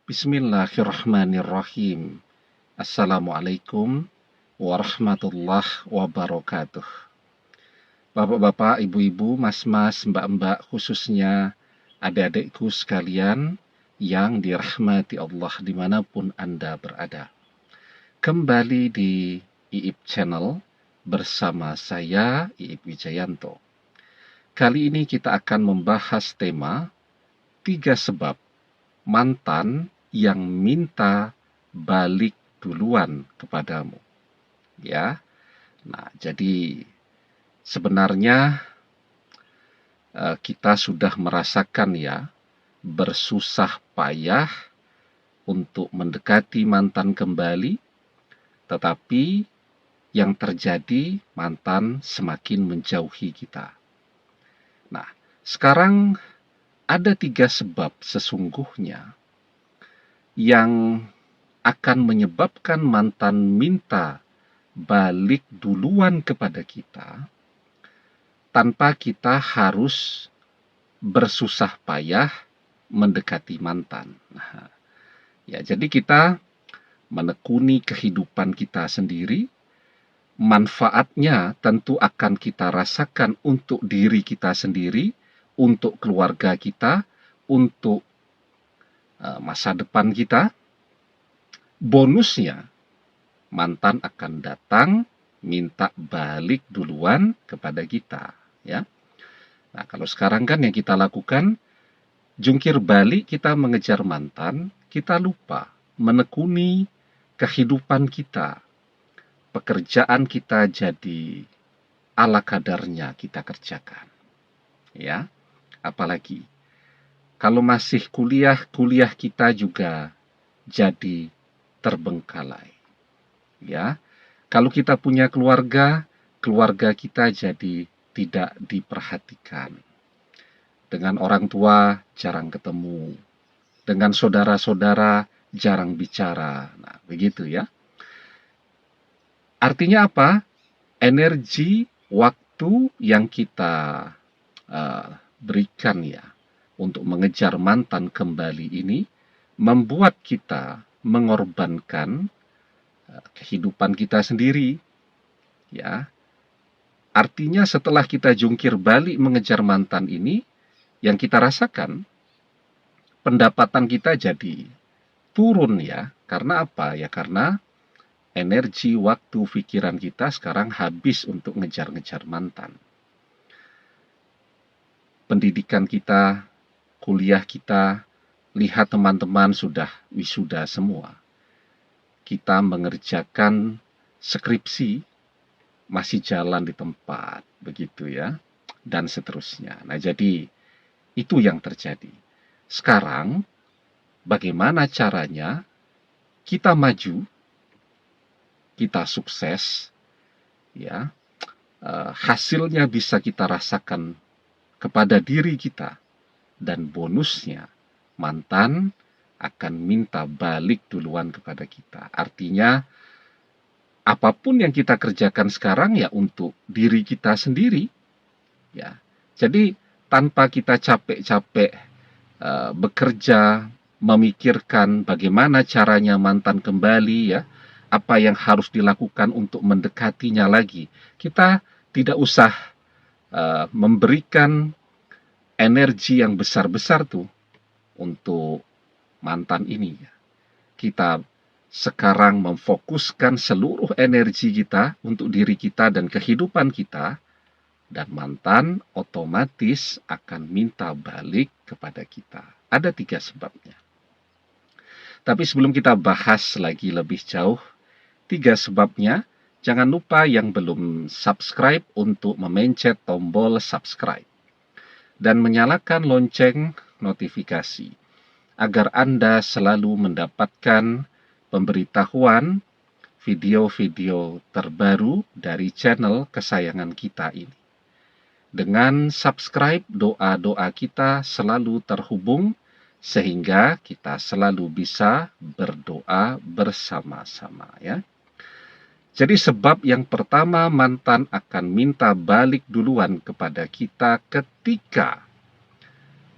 Bismillahirrahmanirrahim. Assalamualaikum warahmatullahi wabarakatuh. Bapak-bapak, ibu-ibu, mas-mas, mbak-mbak, khususnya adik-adikku sekalian yang dirahmati Allah dimanapun Anda berada. Kembali di IIP Channel bersama saya, IIP Wijayanto. Kali ini kita akan membahas tema 3 sebab mantan yang minta balik duluan kepadamu. Ya. Nah, jadi sebenarnya kita sudah merasakan ya bersusah payah untuk mendekati mantan kembali, tetapi yang terjadi mantan semakin menjauhi kita. Nah, sekarang ada 3 sebab sesungguhnya yang akan menyebabkan mantan minta balik duluan kepada kita tanpa kita harus bersusah payah mendekati mantan. Nah, ya, jadi kita menekuni kehidupan kita sendiri. Manfaatnya tentu akan kita rasakan untuk diri kita sendiri, untuk keluarga kita, untuk masa depan kita. Bonusnya, mantan akan datang minta balik duluan kepada kita, ya. Nah, kalau sekarang kan yang kita lakukan jungkir balik, kita mengejar mantan, kita lupa menekuni kehidupan kita. Pekerjaan kita jadi ala kadarnya kita kerjakan. Ya, apalagi kalau masih kuliah kita juga jadi terbengkalai. Ya, kalau kita punya keluarga kita jadi tidak diperhatikan. Dengan orang tua jarang ketemu, dengan saudara-saudara jarang bicara. Nah, begitu ya. Artinya apa? Energi, waktu yang kita berikan ya untuk mengejar mantan kembali ini membuat kita mengorbankan kehidupan kita sendiri. Ya, artinya setelah kita jungkir balik mengejar mantan ini, yang kita rasakan pendapatan kita jadi turun ya. Karena apa? Ya karena energi, waktu, pikiran kita sekarang habis untuk ngejar-ngejar mantan. Pendidikan kita, kuliah kita, lihat teman-teman sudah wisuda semua. Kita mengerjakan skripsi, masih jalan di tempat, begitu ya, dan seterusnya. Nah, jadi itu yang terjadi. Sekarang, bagaimana caranya kita maju, kita sukses, ya, hasilnya bisa kita rasakan kepada diri kita, dan bonusnya mantan akan minta balik duluan kepada kita. Artinya apapun yang kita kerjakan sekarang ya untuk diri kita sendiri, ya. Jadi tanpa kita capek-capek bekerja, memikirkan bagaimana caranya mantan kembali ya, apa yang harus dilakukan untuk mendekatinya lagi. Kita tidak usah memberikan energi yang besar-besar tuh untuk mantan ini. Kita sekarang memfokuskan seluruh energi kita untuk diri kita dan kehidupan kita, dan mantan otomatis akan minta balik kepada kita. Ada 3 sebabnya. Tapi sebelum kita bahas lagi lebih jauh 3 sebabnya, jangan lupa yang belum subscribe untuk memencet tombol subscribe dan menyalakan lonceng notifikasi agar Anda selalu mendapatkan pemberitahuan video-video terbaru dari channel kesayangan kita ini. Dengan subscribe, doa-doa kita selalu terhubung sehingga kita selalu bisa berdoa bersama-sama ya. Jadi sebab yang pertama, mantan akan minta balik duluan kepada kita ketika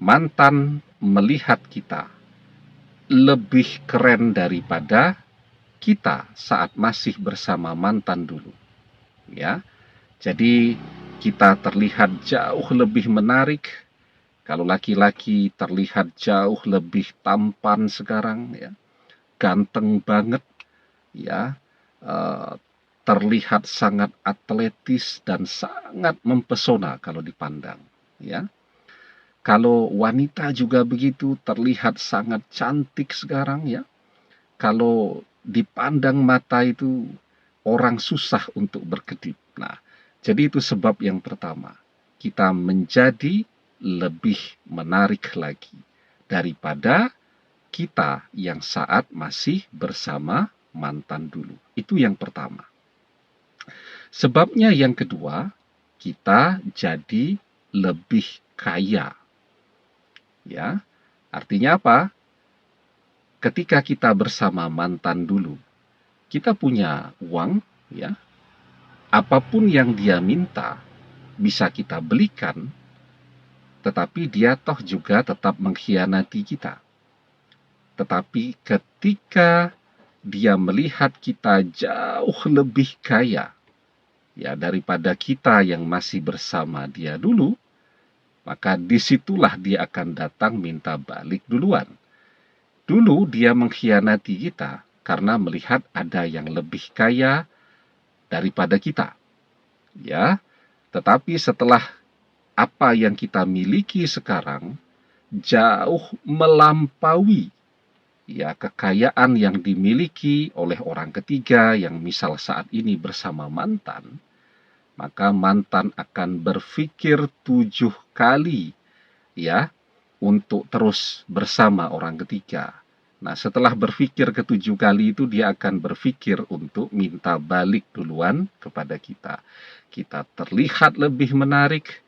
mantan melihat kita lebih keren daripada kita saat masih bersama mantan dulu. Ya, jadi kita terlihat jauh lebih menarik. Kalau laki-laki terlihat jauh lebih tampan sekarang, ya, ganteng banget, ya, eh, terlihat sangat atletis dan sangat mempesona kalau dipandang, ya. Kalau wanita juga begitu, terlihat sangat cantik sekarang, ya. Kalau dipandang mata itu orang susah untuk berkedip. Nah, jadi itu sebab yang pertama. Kita menjadi lebih menarik lagi daripada kita yang saat masih bersama mantan dulu. Itu yang pertama. Sebabnya yang kedua, kita jadi lebih kaya. Ya, artinya apa? Ketika kita bersama mantan dulu, kita punya uang, ya, apapun yang dia minta bisa kita belikan, tetapi dia toh juga tetap mengkhianati kita. Tetapi ketika dia melihat kita jauh lebih kaya, ya, daripada kita yang masih bersama dia dulu, maka disitulah dia akan datang minta balik duluan. Dulu dia mengkhianati kita karena melihat ada yang lebih kaya daripada kita. Ya, tetapi setelah apa yang kita miliki sekarang jauh melampaui, ya, kekayaan yang dimiliki oleh orang ketiga yang misal saat ini bersama mantan, maka mantan akan berpikir 7 kali, ya, untuk terus bersama orang ketiga. Nah, setelah berpikir ke-7 kali itu, dia akan berpikir untuk minta balik duluan kepada kita. Kita terlihat lebih menarik,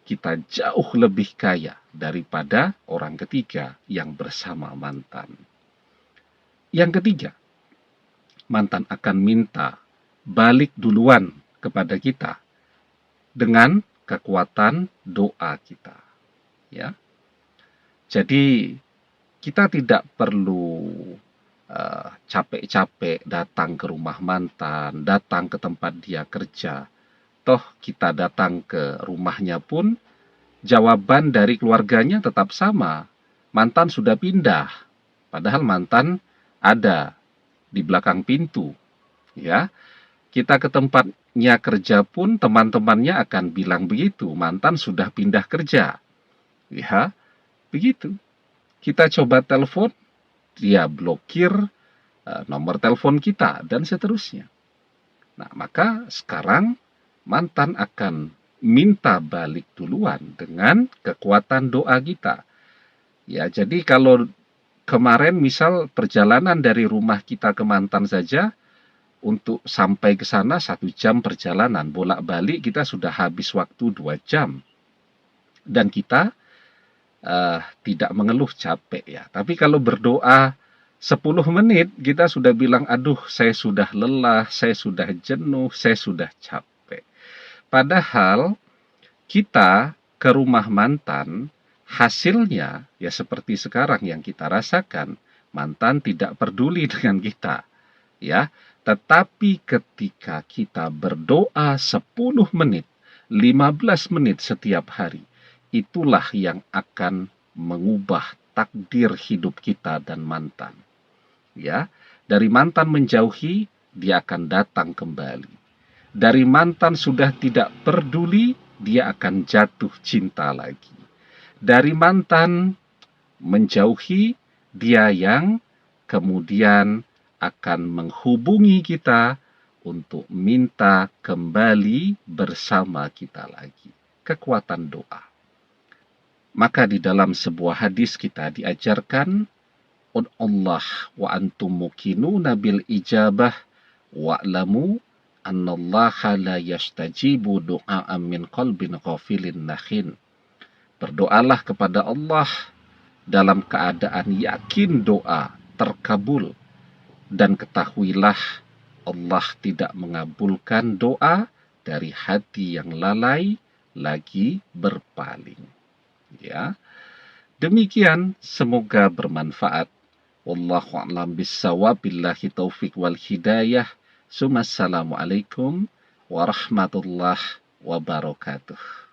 kita jauh lebih kaya daripada orang ketiga yang bersama mantan. Yang ketiga, mantan akan minta balik duluan kepada kita dengan kekuatan doa kita. Ya, jadi kita tidak perlu capek-capek datang ke rumah mantan, datang ke tempat dia kerja. Toh kita datang ke rumahnya pun, jawaban dari keluarganya tetap sama. Mantan sudah pindah, padahal mantan ada di belakang pintu. Ya, kita ke tempatnya kerja pun teman-temannya akan bilang begitu, mantan sudah pindah kerja. Ya, begitu. Kita coba telepon, dia blokir nomor telepon kita, dan seterusnya. Nah, maka sekarang mantan akan minta balik duluan dengan kekuatan doa kita. Ya, jadi kalau kemarin misal perjalanan dari rumah kita ke mantan saja, untuk sampai ke sana 1 jam perjalanan, bolak-balik kita sudah habis waktu 2 jam. Dan kita tidak mengeluh capek, ya. Tapi kalau berdoa 10 menit, kita sudah bilang, aduh, saya sudah lelah, saya sudah jenuh, saya sudah capek. Padahal kita ke rumah mantan, hasilnya ya seperti sekarang yang kita rasakan, mantan tidak peduli dengan kita, ya. Tetapi ketika kita berdoa 10 menit, 15 menit setiap hari, itulah yang akan mengubah takdir hidup kita dan mantan. Ya, dari mantan menjauhi, dia akan datang kembali. Dari mantan sudah tidak peduli, dia akan jatuh cinta lagi. Dari mantan menjauhi, dia yang kemudian akan menghubungi kita untuk minta kembali bersama kita lagi. Kekuatan doa. Maka di dalam sebuah hadis kita diajarkan, Allah wa antum muqinuna bil ijabah wa'lamu annallaha la yastajibu du'a'an min qalbin ghafilin nakhin. Berdoalah kepada Allah dalam keadaan yakin doa terkabul, dan ketahuilah Allah tidak mengabulkan doa dari hati yang lalai lagi berpaling. Ya, demikian, semoga bermanfaat. Wallahu a'lam bissawab. Billahi taufik wal hidayah. Assalamualaikum warahmatullahi wabarakatuh.